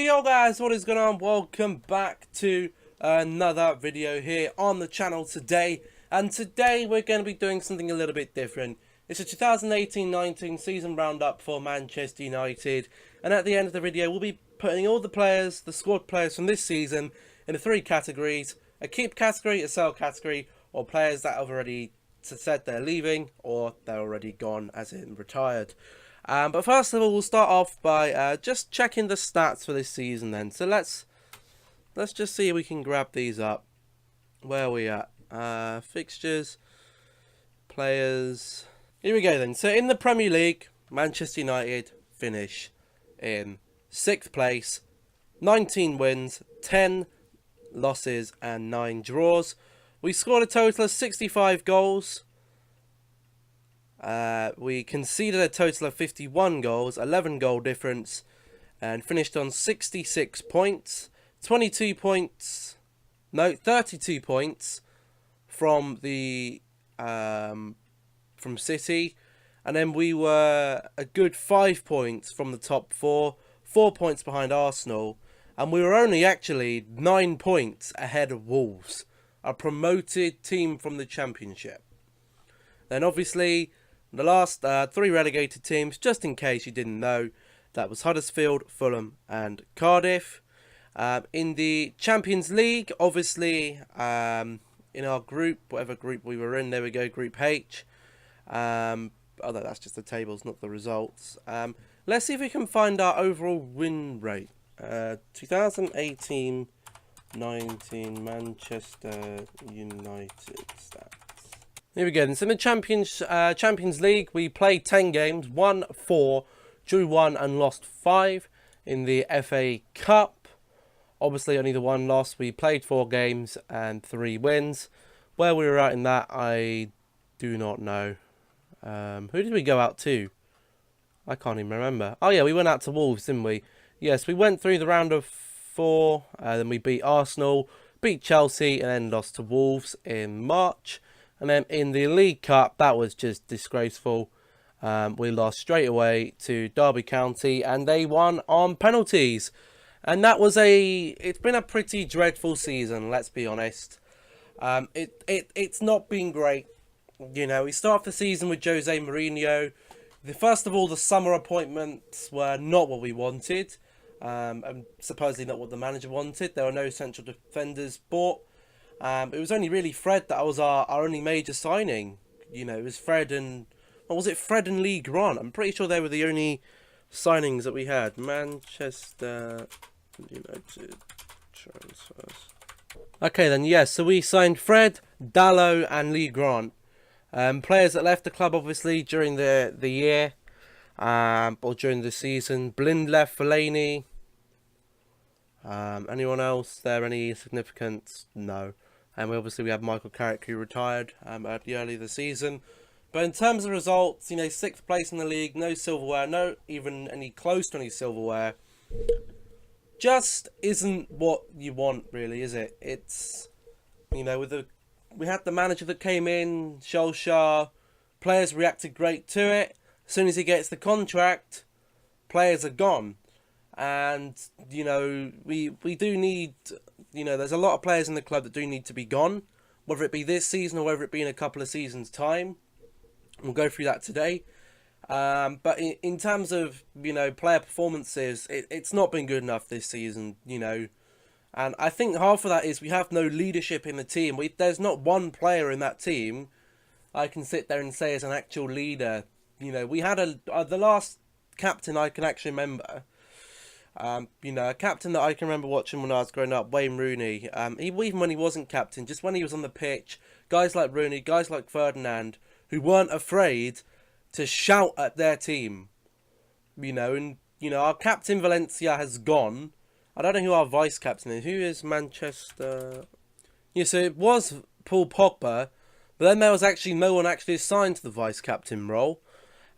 Yo guys, what is going on? Welcome back to another video here on the channel today. And today we're going to be doing something a little bit different. It's a 2018-19 season roundup for Manchester United. And at the end of the video we'll be putting all the players, the squad players from this season into three categories. A keep category, a sell category, or players that have already said they're leaving or they're already gone, as in retired. But first of all, we'll start off by just checking the stats for this season then. So let's just see if we can grab these up. Where are we at? Fixtures, players. Here we go then. So in the Premier League, Manchester United finish in 6th place. 19 wins, 10 losses and 9 draws. We scored a total of 65 goals. We conceded a total of 51 goals, 11 goal difference, and finished on 66 points, 32 points from the from City, and then we were a good 5 points from the top 4 points behind Arsenal, and we were only actually 9 points ahead of Wolves, a promoted team from the Championship. Then obviously the last 3 relegated teams, just in case you didn't know, that was Huddersfield, Fulham and Cardiff. In the Champions League, obviously, in our group, whatever group we were in, there we go, Group H. Although that's just the tables, not the results. Let's see if we can find our overall win rate. 2018-19 Manchester United stats. Here we go. So in the Champions League, we played 10 games, won 4, drew 1 and lost 5. In the FA Cup, obviously only the 1 loss. We played 4 games and 3 wins. Where we were at in that, I do not know. Who did we go out to? I can't even remember. Oh yeah, we went out to Wolves, didn't we? Yes, we went through the round of 4. Then we beat Arsenal, beat Chelsea, and then lost to Wolves in March. And then in the League Cup, that was just disgraceful. We lost straight away to Derby County, and they won on penalties. And that was it's been a pretty dreadful season, let's be honest. It's not been great. You know, we start the season with Jose Mourinho. First of all, the summer appointments were not what we wanted. And supposedly not what the manager wanted. There were no central defenders bought. It was only really Fred that was our only major signing. You know, it was Fred and... What was it? Fred and Lee Grant. I'm pretty sure they were the only signings that we had. Manchester United transfers. Okay then, yes. So we signed Fred, Dallo and Lee Grant. Players that left the club, obviously, during the year. Or during the season. Blind left, Fellaini. Anyone else there? Any significance? No. And we have Michael Carrick, who retired early this season. But in terms of results, you know, 6th place in the league, no silverware, no even any close to any silverware. Just isn't what you want, really, is it? It's, you know, we had the manager that came in, Solskjaer. Players reacted great to it. As soon as he gets the contract, players are gone. And, you know, we do need, you know, there's a lot of players in the club that do need to be gone. Whether it be this season or whether it be in a couple of seasons' time. We'll go through that today. But in terms of, you know, player performances, it's not been good enough this season, you know. And I think half of that is we have no leadership in the team. There's not one player in that team I can sit there and say is an actual leader. You know, we had the last captain I can actually remember. You know, a captain that I can remember watching when I was growing up, Wayne Rooney. Even when he wasn't captain, just when he was on the pitch, guys like Rooney, guys like Ferdinand, who weren't afraid to shout at their team. You know, and you know our captain Valencia has gone. I don't know who our vice captain is. Who is Manchester? Yeah, so it was Paul Pogba, but then there was actually no one actually assigned to the vice captain role.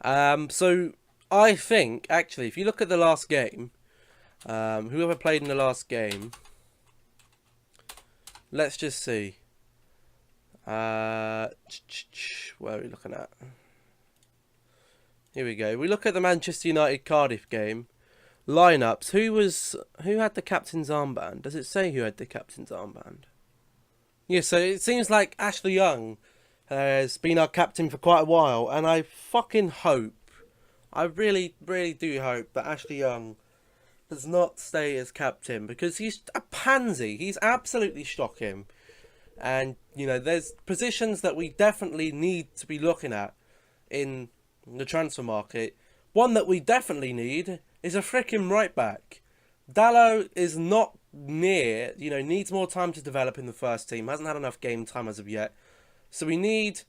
So I think actually, if you look at the last game. Whoever played in the last game, let's just see. Where are we looking at? Here we go. We look at the Manchester United Cardiff game. lineups. Who had the captain's armband? Does it say who had the captain's armband? Yeah, so it seems like Ashley Young has been our captain for quite a while, and I fucking hope, I really, really do hope that Ashley Young does not stay as captain, because he's a pansy. He's absolutely shocking. And, you know, there's positions that we definitely need to be looking at in the transfer market. One that we definitely need is a freaking right back. Dallo is not near, you know, needs more time to develop in the first team. Hasn't had enough game time as of yet. So we need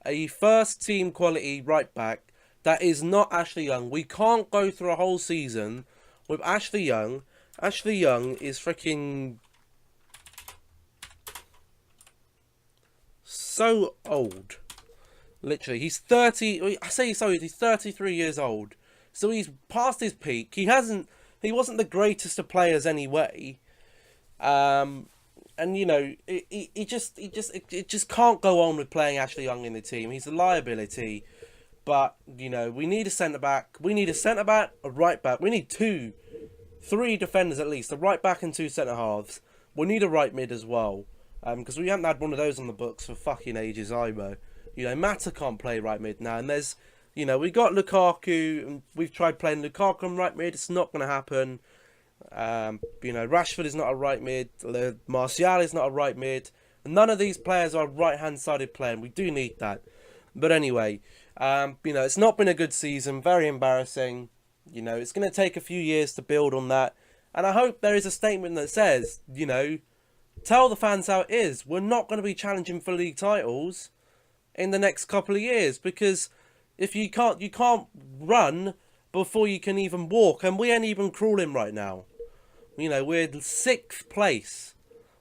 a first team quality right back that is not Ashley Young. We can't go through a whole season with Ashley Young. Ashley Young is freaking so old. Literally, he's 30. I say so. He's 33 years old. So he's past his peak. He wasn't the greatest of players anyway. And you know, it just can't go on with playing Ashley Young in the team. He's a liability. But you know, we need a centre back. We need a centre back, a right back. We need three defenders at least, a right back and two centre halves. We need a right mid as well, because we haven't had one of those on the books for fucking ages either. You know, Mata can't play right mid now, and there's, you know, we got Lukaku, and we've tried playing Lukaku on right mid. It's not going to happen. You know, Rashford is not a right mid. Martial is not a right mid. None of these players are right-hand sided playing. We do need that. But anyway, you know, it's not been a good season. Very embarrassing. You know, it's going to take a few years to build on that. And I hope there is a statement that says, you know, tell the fans how it is. We're not going to be challenging for league titles in the next couple of years, because if you can't run before you can even walk, and we ain't even crawling right now. You know, we're 6th place.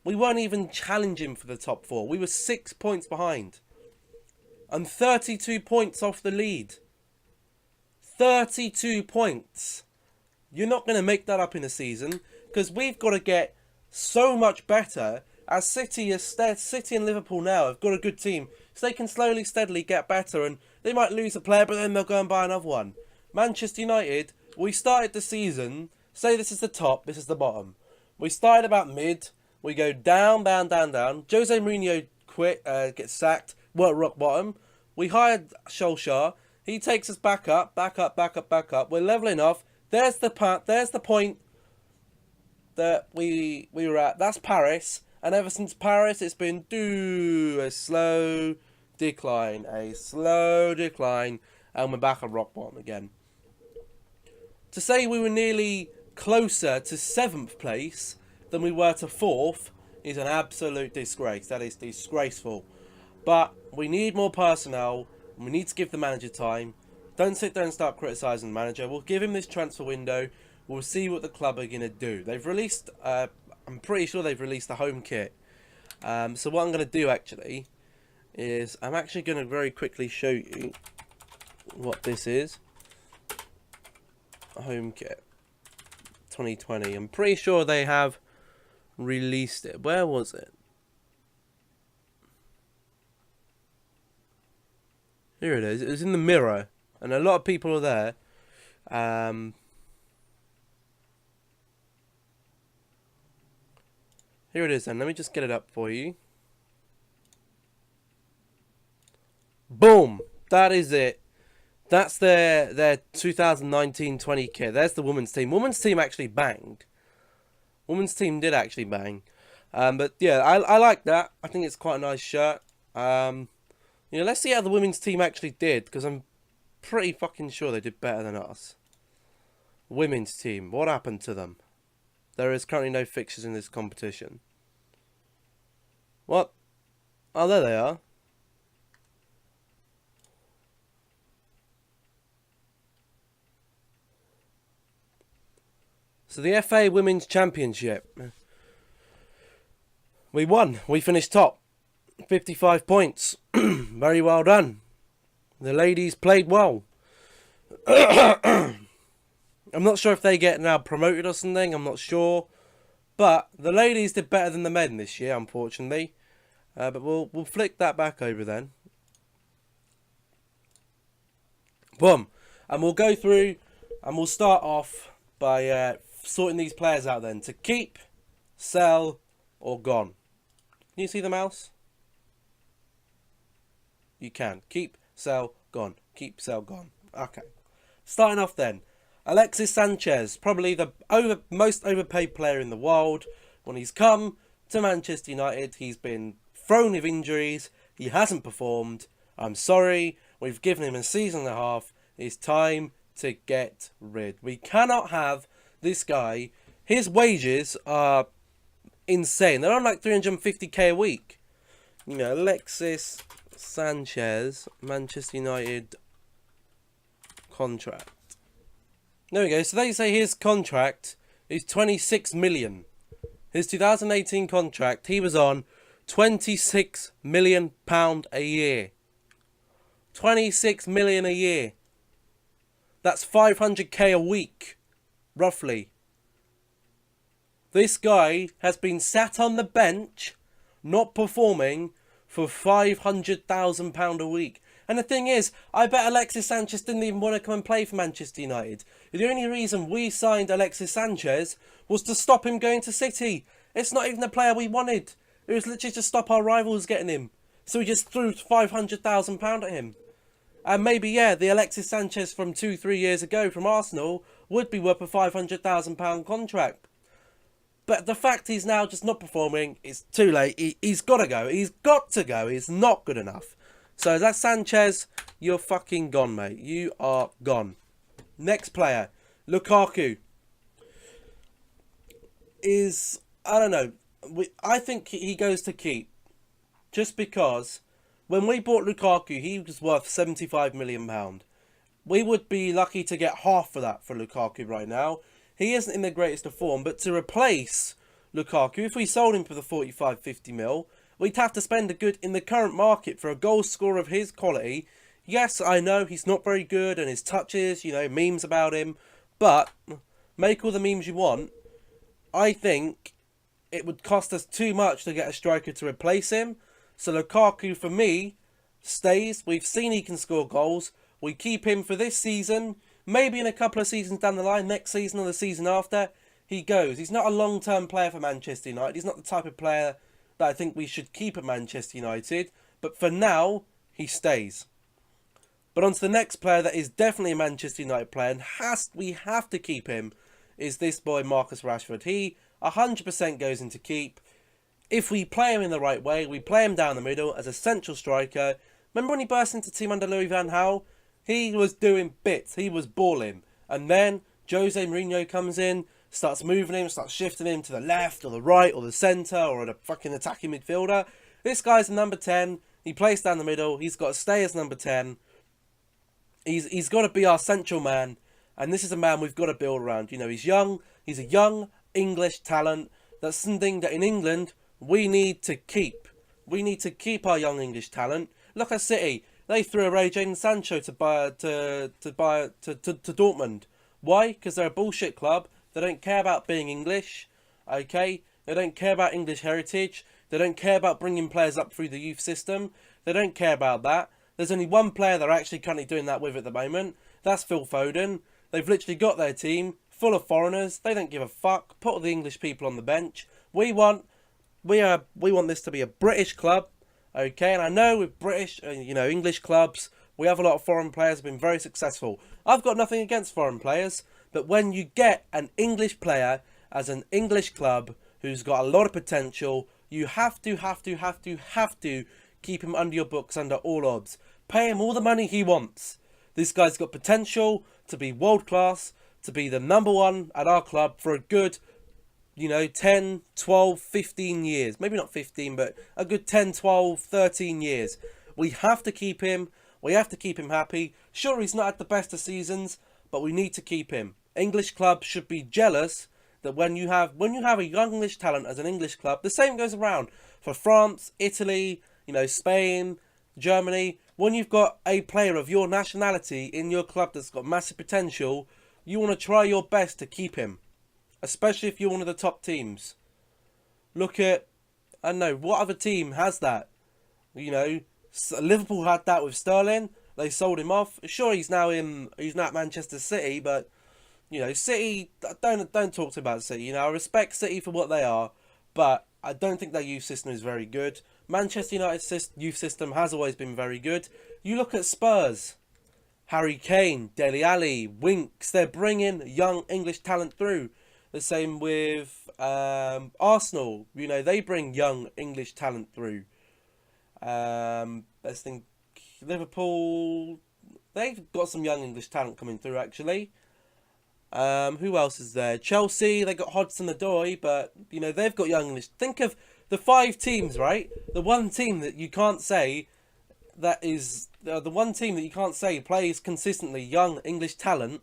We weren't even challenging for the top 4. We were 6 points behind. And 32 points off the lead. 32 points. You're not going to make that up in a season, because we've got to get so much better. As City and Liverpool now have got a good team, so they can slowly, steadily get better, and they might lose a player, but then they'll go and buy another one. Manchester United, we started the season, say this is the top, this is the bottom. We started about mid, we go down, down, down, down. Jose Mourinho gets sacked, we're at rock bottom. We hired Solskjaer, he takes us back up, back up, back up, back up. We're levelling off. There's the point that we were at. That's Paris. And ever since Paris, it's been a slow decline, and we're back at rock bottom again. To say we were nearly closer to 7th place than we were to 4th is an absolute disgrace. That is disgraceful. But we need more personnel, and we need to give the manager time. Don't sit there and start criticising the manager. We'll give him this transfer window. We'll see what the club are going to do. They've released... I'm pretty sure they've released the home kit. So what I'm going to do actually is I'm actually going to very quickly show you what this is. Home kit 2020. I'm pretty sure they have released it. Where was it? Here it is. It was in the Mirror, and a lot of people are there. Here it is then. Let me just get it up for you. Boom! That is it. That's their 2019-20 kit. There's the women's team. Women's team actually banged. Women's team did actually bang. But yeah, I like that. I think it's quite a nice shirt. You know, let's see how the women's team actually did, because I'm pretty fucking sure they did better than us. Women's team. What happened to them? There is currently no fixtures in this competition. What? Oh, there they are. So the FA Women's Championship. We won. We finished top. 55 points. Very well done. The ladies played well. I'm not sure if they get now promoted or something. I'm not sure. But the ladies did better than the men this year, unfortunately. But we'll flick that back over then. Boom. And we'll go through and we'll start off by sorting these players out then to keep, sell, or gone. Can you see the mouse? You can. Keep, sell, gone. Keep, sell, gone. Okay. Starting off then. Alexis Sanchez, probably the most overpaid player in the world. When he's come to Manchester United, he's been thrown with injuries. He hasn't performed. I'm sorry. We've given him a season and a half. It's time to get rid. We cannot have this guy. His wages are insane. They're on like 350k a week. You know, Alexis Sanchez, Manchester United contract. There we go. So they say his contract is 26 million. His 2018 contract, he was on 26 million pound a year. 26 million a year. That's 500k a week, roughly. This guy has been sat on the bench, not performing, for £500,000 a week. And the thing is, I bet Alexis Sanchez didn't even want to come and play for Manchester United. The only reason we signed Alexis Sanchez was to stop him going to City. It's not even the player we wanted. It was literally to stop our rivals getting him. So we just threw £500,000 at him. And maybe, yeah, the Alexis Sanchez from 2-3 years ago from Arsenal would be worth a £500,000 contract. But the fact he's now just not performing, it's too late. He's got to go. He's got to go. He's not good enough. So that's Sanchez. You're fucking gone, mate. You are gone. Next player, Lukaku. I don't know. I think he goes to keep. Just because when we bought Lukaku, he was worth £75 million. We would be lucky to get half of that for Lukaku right now. He isn't in the greatest of form, but to replace Lukaku, if we sold him for the 45-50 mil, we'd have to spend a good in the current market for a goal scorer of his quality. Yes, I know he's not very good and his touches, you know, memes about him, but make all the memes you want. I think it would cost us too much to get a striker to replace him. So Lukaku, for me, stays. We've seen he can score goals. We keep him for this season. Maybe in a couple of seasons down the line, next season or the season after, he goes. He's not a long-term player for Manchester United. He's not the type of player that I think we should keep at Manchester United. But for now, he stays. But on to the next player that is definitely a Manchester United player, and we have to keep him, is this boy Marcus Rashford. He 100% goes into keep. If we play him in the right way, we play him down the middle as a central striker. Remember when he burst into the team under Louis van Gaal? He was doing bits. He was balling. And then Jose Mourinho comes in, starts moving him, starts shifting him to the left or the right or the centre or the fucking attacking midfielder. This guy's a number 10. He plays down the middle. He's got to stay as number 10. He's got to be our central man. And this is a man we've got to build around. You know, he's young. He's a young English talent. That's something that in England we need to keep. We need to keep our young English talent. Look at City. They threw away Jadon Sancho to Dortmund. Why? Because they're a bullshit club. They don't care about being English. Okay? They don't care about English heritage. They don't care about bringing players up through the youth system. They don't care about that. There's only one player they're actually currently doing that with at the moment. That's Phil Foden. They've literally got their team full of foreigners. They don't give a fuck. Put all the English people on the bench. We want this to be a British club. Okay, and I know with British, English clubs, we have a lot of foreign players who have been very successful. I've got nothing against foreign players, but when you get an English player as an English club who's got a lot of potential, you have to keep him under your books under all odds. Pay him all the money he wants. This guy's got potential to be world class, to be the number one at our club for a good 10, 12, 15 years. Maybe not 15, but a good 10, 12, 13 years. We have to keep him. We have to keep him happy. Sure, he's not at the best of seasons, but we need to keep him. English clubs should be jealous that when you have a young English talent as an English club, the same goes around for France, Italy, Spain, Germany. When you've got a player of your nationality in your club that's got massive potential, you want to try your best to keep him. Especially if you're one of the top teams. Look at, I don't know, what other team has that? Liverpool had that with Sterling. They sold him off. Sure, he's now at Manchester City, but City, don't talk to me about City. I respect City for what they are, but I don't think their youth system is very good. Manchester United's youth system has always been very good. You look at Spurs, Harry Kane, Dele Alli, Winks. They're bringing young English talent through. The same with Arsenal. They bring young English talent through. Let's think. Liverpool, they've got some young English talent coming through, actually. Who else is there? Chelsea, they got Hudson-Odoi, but, they've got young English. Think of the 5 teams, right? The one team that you can't say plays consistently young English talent,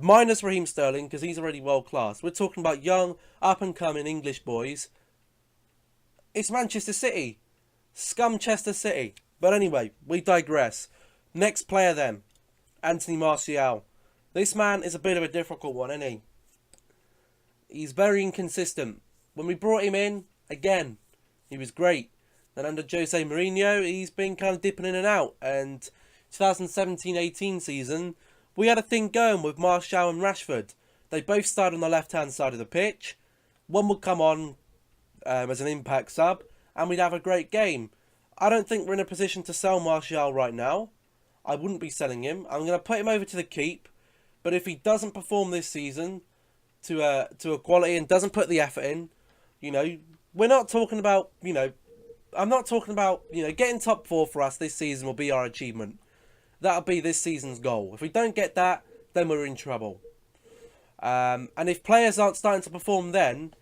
minus Raheem Sterling, because he's already world class. We're talking about young, up-and-coming English boys. It's Manchester City. Scumchester City. But anyway, we digress. Next player then. Anthony Martial. This man is a bit of a difficult one, isn't he? He's very inconsistent. When we brought him in, again, he was great. Then under Jose Mourinho, he's been kind of dipping in and out. And 2017-18 season, we had a thing going with Martial and Rashford. They both started on the left-hand side of the pitch. One would come on as an impact sub, and we'd have a great game. I don't think we're in a position to sell Martial right now. I wouldn't be selling him. I'm going to put him over to the keep. But if he doesn't perform this season to a quality and doesn't put the effort in, we're not talking about, I'm not talking about, getting top 4 for us this season will be our achievement. That'll be this season's goal. If we don't get that, then we're in trouble. And if players aren't starting to perform then,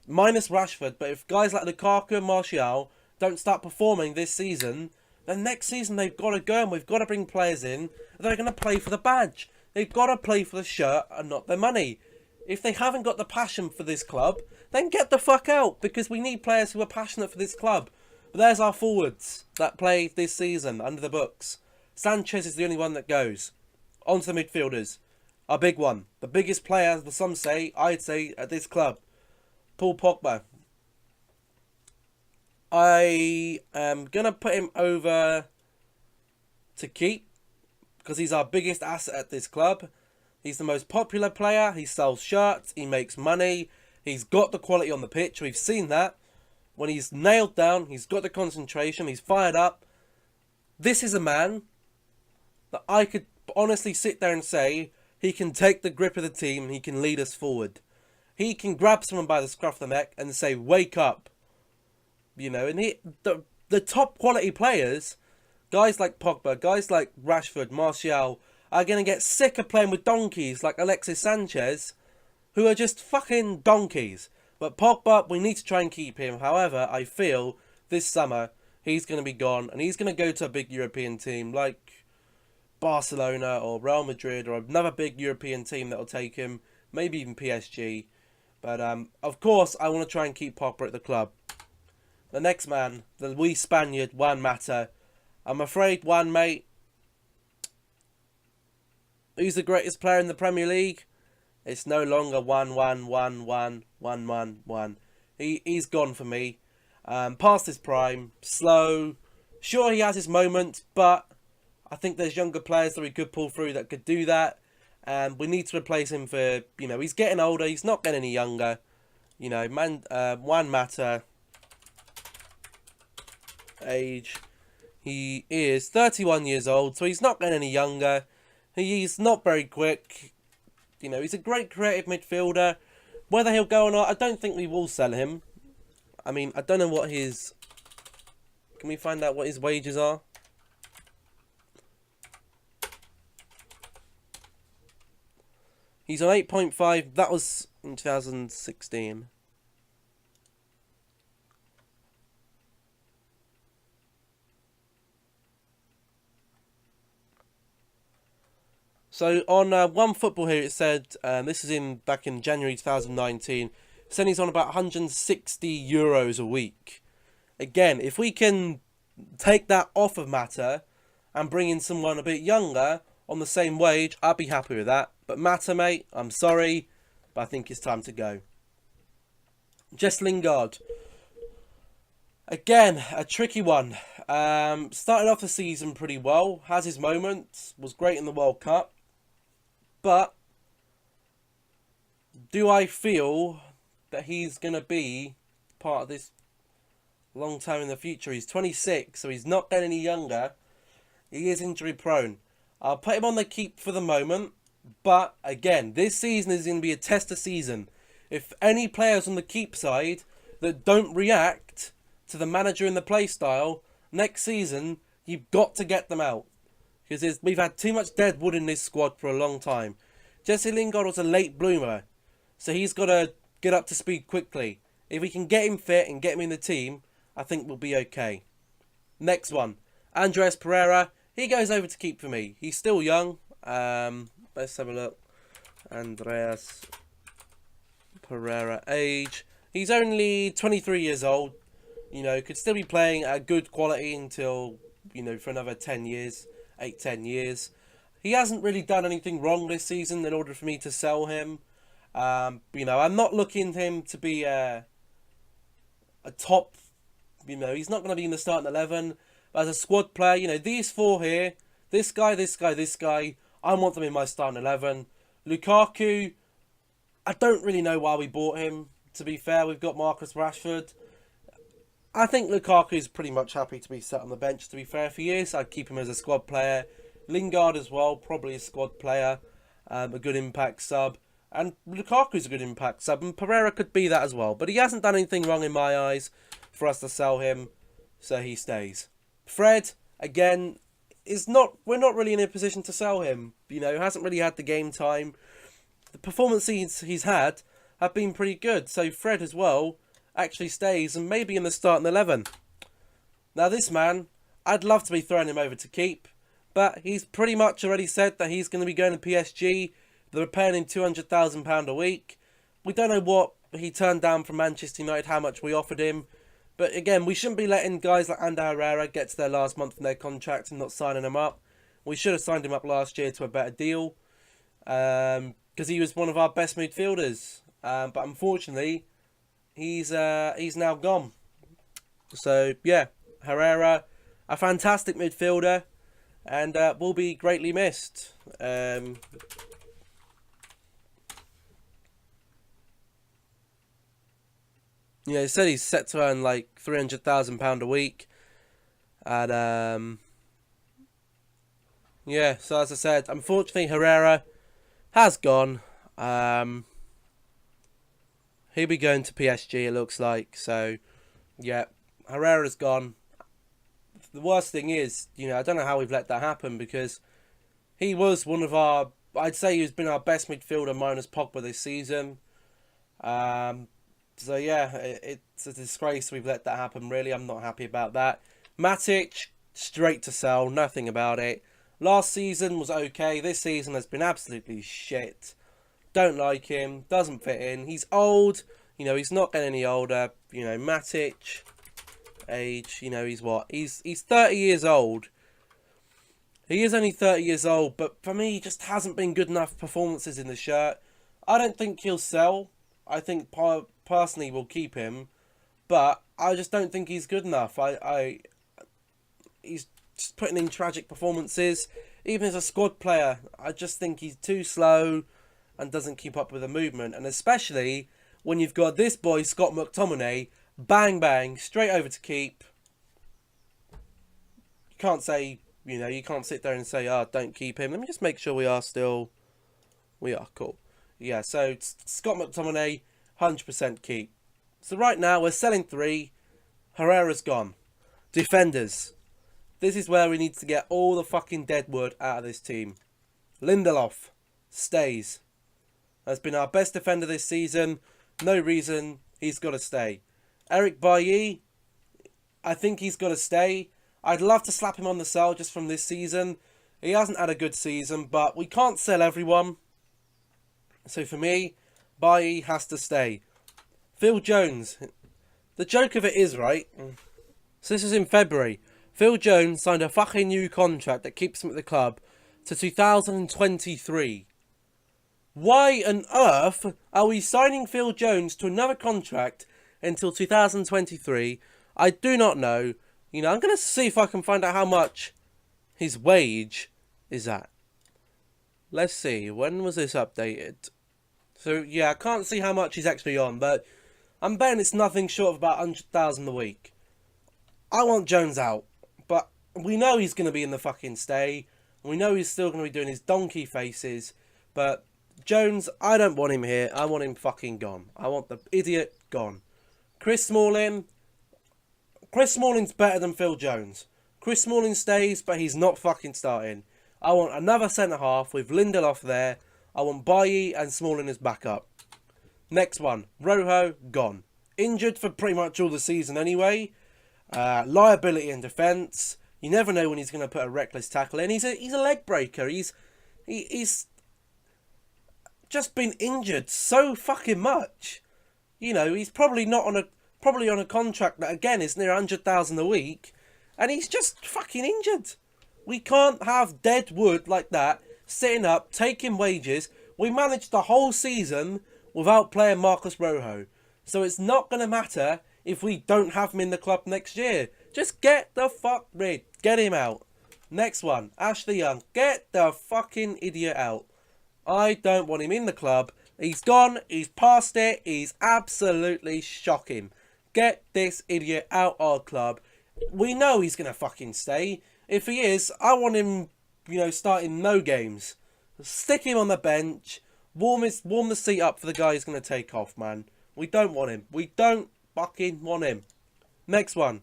minus Rashford, but if guys like Lukaku and Martial don't start performing this season, then next season they've got to go and we've got to bring players in that are going to play for the badge. They've got to play for the shirt and not their money. If they haven't got the passion for this club, then get the fuck out, because we need players who are passionate for this club. But there's our forwards that played this season under the books. Sanchez is the only one that goes. On to the midfielders. Our big one. The biggest player, as some say, I'd say, at this club. Paul Pogba. I am going to put him over to keep, because he's our biggest asset at this club. He's the most popular player. He sells shirts. He makes money. He's got the quality on the pitch. We've seen that. When he's nailed down, he's got the concentration. He's fired up. This is a man that I could honestly sit there and say he can take the grip of the team and he can lead us forward. He can grab someone by the scruff of the neck and say, wake up. And the top quality players, guys like Pogba, guys like Rashford, Martial, are going to get sick of playing with donkeys like Alexis Sanchez, who are just fucking donkeys. But Pogba, we need to try and keep him. However, I feel this summer he's going to be gone and he's going to go to a big European team like Barcelona or Real Madrid or another big European team that will take him, maybe even PSG. But of course, I want to try and keep Pogba at the club. The next man, the wee Spaniard, Juan Mata. I'm afraid, Juan, mate, who's the greatest player in the Premier League? It's no longer 1-1-1-1-1-1-1. He's gone for me. Past his prime, slow. Sure, he has his moments, but I think there's younger players that we could pull through that could do that. And we need to replace him for, he's getting older. He's not getting any younger. Juan Mata, age, he is 31 years old, so he's not getting any younger. He's not very quick. He's a great creative midfielder. Whether he'll go or not, I don't think we will sell him. I mean, I don't know what his... Can we find out what his wages are? He's on 8.5. That was in 2016. So on One Football here, it said, this is back in January 2019, saying he's on about €160 a week. Again, if we can take that off of Mata and bring in someone a bit younger on the same wage, I'd be happy with that. But Mata, mate, I'm sorry, but I think it's time to go. Jess Lingard. Again, a tricky one. Started off the season pretty well, has his moments, was great in the World Cup. But do I feel that he's going to be part of this long time in the future? He's 26, so he's not getting any younger. He is injury prone. I'll put him on the keep for the moment. But again, this season is going to be a tester season. If any players on the keep side that don't react to the manager and the play style, next season, you've got to get them out. Because we've had too much dead wood in this squad for a long time. Jesse Lingard was a late bloomer, so he's got to get up to speed quickly. If we can get him fit and get him in the team, I think we'll be okay. Next one, Andres Pereira. He goes over to keep for me. He's still young. Let's have a look. Andreas Pereira age. He's only 23 years old. You know, could still be playing at good quality until, you know, for another 10 years. 8-10 years. He hasn't really done anything wrong this season in order for me to sell him. You know, I'm not looking for him to be a top, you know, he's not going to be in the starting 11. But as a squad player, you know, these four here, this guy, I want them in my starting 11. Lukaku, I don't really know why we bought him, to be fair. We've got Marcus Rashford. I think Lukaku is pretty much happy to be sat on the bench, to be fair. If he is, I'd keep him as a squad player. Lingard as well, probably a squad player, a good impact sub. And Lukaku's a good impact sub, and Pereira could be that as well. But he hasn't done anything wrong in my eyes for us to sell him, so he stays. Fred, again, we're not really in a position to sell him. You know, hasn't really had the game time. The performances he's had have been pretty good, so Fred as well actually stays and maybe in the starting 11. Now this man, I'd love to be throwing him over to keep, but he's pretty much already said that he's going to be going to PSG. They're paying him £200,000 a week. We don't know what he turned down from Manchester United, how much we offered him. But again, we shouldn't be letting guys like Ander Herrera get to their last month in their contract and not signing him up. We should have signed him up last year to a better deal, because he was one of our best midfielders. But unfortunately, he's now gone. So yeah, Herrera, a fantastic midfielder, and will be greatly missed. You know, he said he's set to earn like £300,000 a week, and yeah. So as I said, unfortunately, Herrera has gone. He'll be going to PSG, it looks like. So yeah, Herrera's gone. The worst thing is, you know, I don't know how we've let that happen, because he was one of our, I'd say he's been our best midfielder minus Pogba this season. So yeah, it's a disgrace we've let that happen, really. I'm not happy about that. Matic, straight to sell, nothing about it. Last season was okay. This season has been absolutely shit. Don't like him, doesn't fit in. He's old, you know, he's not getting any older. You know, Matic, age, you know, he's what? He's 30 years old. He is only 30 years old, but for me, he just hasn't been good enough performances in the shirt. I don't think he'll sell. I think personally we'll keep him, but I just don't think he's good enough. He's just putting in tragic performances. Even as a squad player, I just think he's too slow and doesn't keep up with the movement. And especially when you've got this boy, Scott McTominay, bang, bang, straight over to keep. You can't say, you know, you can't sit there and say, oh, don't keep him. Let me just make sure we are cool. Yeah, so Scott McTominay, 100% keep. So right now, we're selling 3. Herrera's gone. Defenders. This is where we need to get all the fucking deadwood out of this team. Lindelof stays. Has been our best defender this season. No reason he's got to stay. Eric Bailly, I think he's got to stay. I'd love to slap him on the sell just from this season. He hasn't had a good season, but we can't sell everyone. So for me, Bailly has to stay. Phil Jones. The joke of it is, right? So this is in February. Phil Jones signed a fucking new contract that keeps him at the club to 2023. Why on earth are we signing Phil Jones to another contract until 2023? I do not know. You know, I'm going to see if I can find out how much his wage is at. Let's see. When was this updated? This So, yeah, I can't see how much he's actually on, but I'm betting it's nothing short of about 100,000 a week. I want Jones out, but we know he's going to be in the fucking stay. We know he's still going to be doing his donkey faces, but Jones, I don't want him here. I want him fucking gone. I want the idiot gone. Chris Smalling's better than Phil Jones. Chris Smalling stays, but he's not fucking starting. I want another centre-half with Lindelof there. I want Bailly and Smalling as backup. Next one, Rojo, gone. Injured for pretty much all the season anyway. Liability in defence. You never know when he's going to put a reckless tackle in. He's a leg breaker. He's just been injured so fucking much. You know, he's probably on a contract that again is near 100,000 a week, and he's just fucking injured. We can't have dead wood like that sitting up taking wages. We managed the whole season without playing Marcos Rojo, so it's not going to matter if we don't have him in the club next year. Just get the fuck rid. Get him out. Next one, Ashley Young. Get the fucking idiot out. I don't want him in the club. He's gone. He's past it. He's absolutely shocking. Get this idiot out our club. We know he's going to fucking stay. If he is, I want him, starting no games. Stick him on the bench. Warm the seat up for the guy who's going to take off, man. We don't want him. We don't fucking want him. Next one.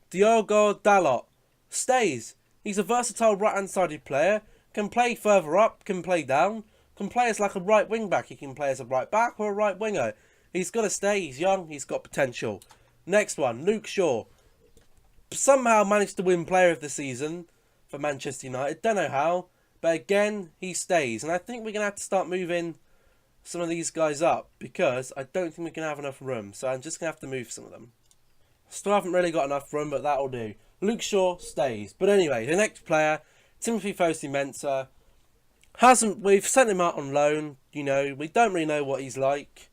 Diogo Dalot. Stays. He's a versatile right-hand-sided player. Can play further up. Can play down. Can play as like a right wing-back. He can play as a right-back or a right winger. He's got to stay. He's young. He's got potential. Next one. Luke Shaw. Somehow managed to win Player of the Season for Manchester United. Don't know how. But again, he stays. And I think we're going to have to start moving some of these guys up, because I don't think we can have enough room. So I'm just going to have to move some of them. Still haven't really got enough room, but that'll do. Luke Shaw stays. But anyway, the next player, Timothy Fosu-Mensah, we've sent him out on loan. We don't really know what he's like.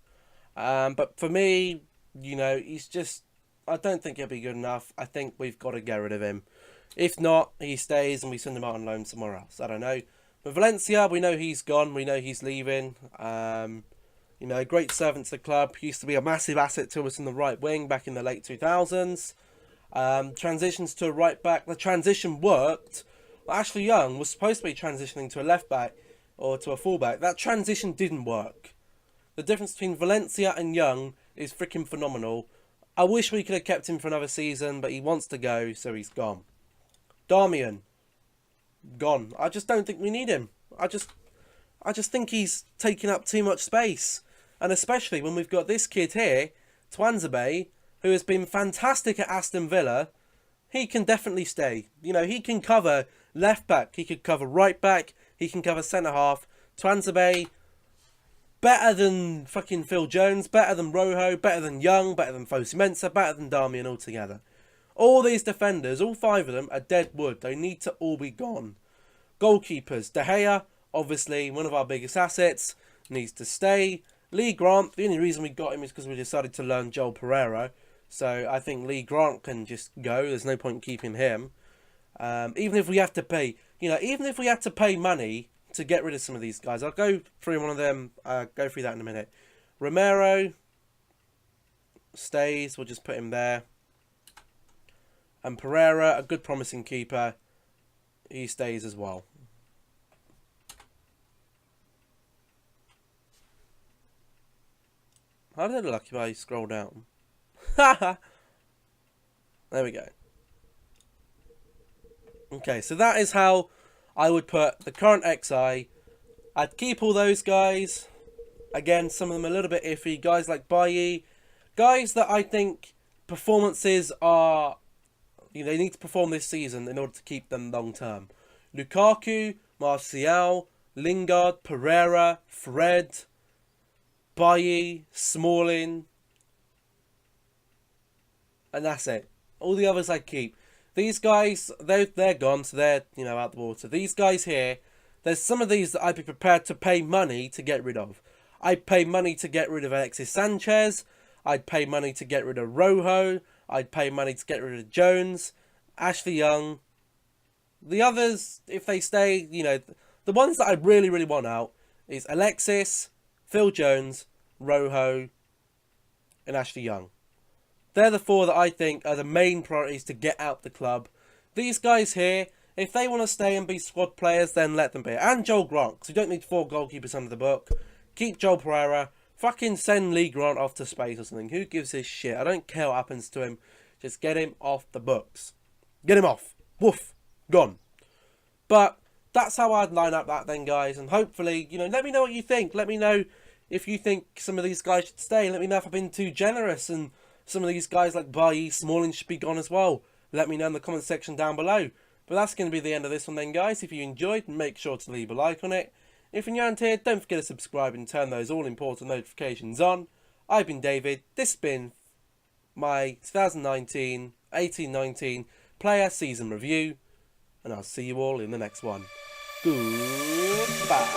But for me, he's just, I don't think he'll be good enough. I think we've got to get rid of him. If not, he stays and we send him out on loan somewhere else. I don't know. But Valencia, we know he's gone. We know he's leaving. Great servant to the club. He used to be a massive asset to us in the right wing back in the late 2000s. Transitions to a right back. The transition worked. Ashley Young was supposed to be transitioning to a left back or to a full back. That transition didn't work. The difference between Valencia and Young is freaking phenomenal. I wish we could have kept him for another season, but he wants to go, so he's gone. Darmian, gone. I just don't think we need him. I just think he's taking up too much space. And especially when we've got this kid here, Twanzebe, who has been fantastic at Aston Villa. He can definitely stay. He can cover left back. He could cover right back. He can cover centre half. Twanzebe, better than fucking Phil Jones, better than Rojo, better than Young, better than Fosu-Mensah, better than Darmian altogether. All these defenders, all 5 of them, are dead wood. They need to all be gone. Goalkeepers, De Gea, obviously one of our biggest assets, needs to stay. Lee Grant, the only reason we got him is because we decided to learn Joel Pereira. So I think Lee Grant can just go. There's no point keeping him. Even if we have to pay, even if we had to pay money to get rid of some of these guys. I'll go through one of them, go through that in a minute. Romero stays. We'll just put him there. And Pereira, a good promising keeper. He stays as well. How did it look if I scroll down? There we go. Okay, so that is how I would put the current XI. I'd keep all those guys. Again, some of them a little bit iffy. Guys like Bailly. Guys that I think performances are... they need to perform this season in order to keep them long term. Lukaku, Martial, Lingard, Pereira, Fred, Bailly, Smalling. And that's it. All the others I keep. These guys, they're gone, so they're, out the water. These guys here, there's some of these that I'd be prepared to pay money to get rid of. I'd pay money to get rid of Alexis Sanchez. I'd pay money to get rid of Rojo. I'd pay money to get rid of Jones, Ashley Young. The others, if they stay, the ones that I really, really want out is Alexis, Phil Jones, Rojo, and Ashley Young. They're the 4 that I think are the main priorities to get out the club. These guys here, if they want to stay and be squad players, then let them be. And Joel Grant, because we don't need 4 goalkeepers under the book. Keep Joel Pereira. Fucking send Lee Grant off to space or something. Who gives a shit? I don't care what happens to him. Just get him off the books. Get him off. Woof. Gone. But that's how I'd line up that then, guys. And hopefully, let me know what you think. Let me know if you think some of these guys should stay. Let me know if I've been too generous and some of these guys like Bailly, Smalling should be gone as well. Let me know in the comment section down below. But that's going to be the end of this one then, guys. If you enjoyed, make sure to leave a like on it. If you're new around here, don't forget to subscribe and turn those all-important notifications on. I've been David. This has been my 2019-18-19 player season review. And I'll see you all in the next one. Goodbye.